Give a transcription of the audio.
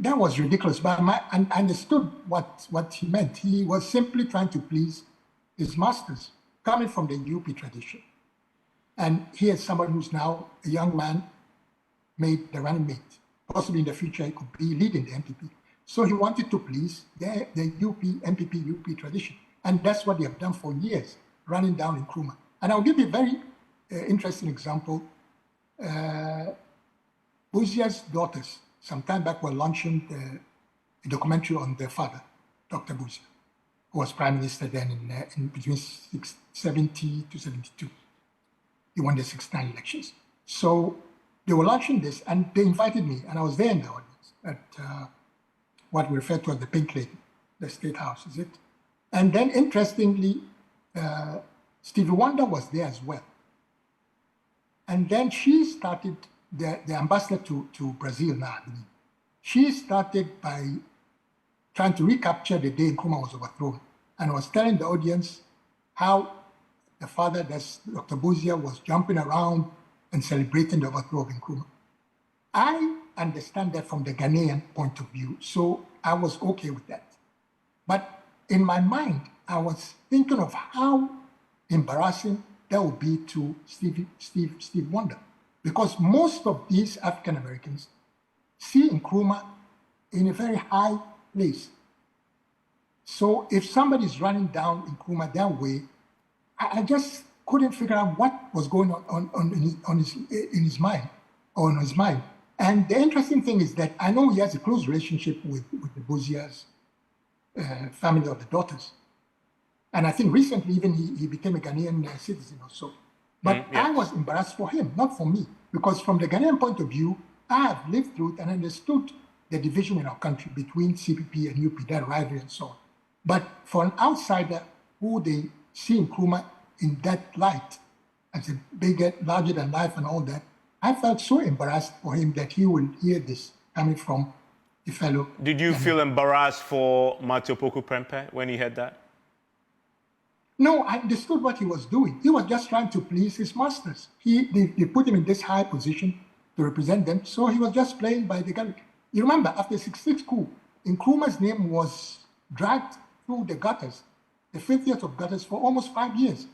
that was ridiculous. But I understood what he meant. He was simply trying to please his masters, coming from the UP tradition. And he is someone who's now a young man, made the running mate. Possibly in the future, he could be leading the MPP. So he wanted to please the UP, MPP, UP tradition. And that's what they have done for years, running down Nkrumah. And I'll give you a very interesting example. Buzia's daughters, some time back, were launching a documentary on their father, Dr. Buzia, who was prime minister then in between 70 to 72. He won the 69 elections. So they were launching this, and they invited me, and I was there in the audience at what we refer to as the Pink Lady, the State House, is it? And then, interestingly, Stevie Wonder was there as well. And then she started, the ambassador to Brazil now, I believe. She started by trying to recapture the day Nkrumah was overthrown, and was telling the audience how the father, that's Dr. Buzia, was jumping around and celebrating the overthrow of Nkrumah. I understand that from the Ghanaian point of view, so I was okay with that. But in my mind, I was thinking of how embarrassing that would be to Steve Wonder, because most of these African Americans see Nkrumah in a very high place. So if somebody's running down Nkrumah that way, I just couldn't figure out what was going on in his mind. And the interesting thing is that I know he has a close relationship with the Buzia's family of the daughters. And I think recently even he became a Ghanaian citizen or so. But I was embarrassed for him, not for me, because from the Ghanaian point of view, I have lived through it and understood the division in our country between CPP and UP, that rivalry and so on. But for an outsider who they see Nkrumah in that light, as a bigger, larger than life and all that, I felt so embarrassed for him that he will hear this coming from a fellow. Did you feel embarrassed for Matthew Poku Prempeh when he heard that? No, I understood what he was doing. He was just trying to please his masters. They put him in this high position to represent them, so he was just playing by the gun. You remember, after the 66 coup, Nkrumah's name was dragged through the gutters, the 50th of gutters, for almost 5 years.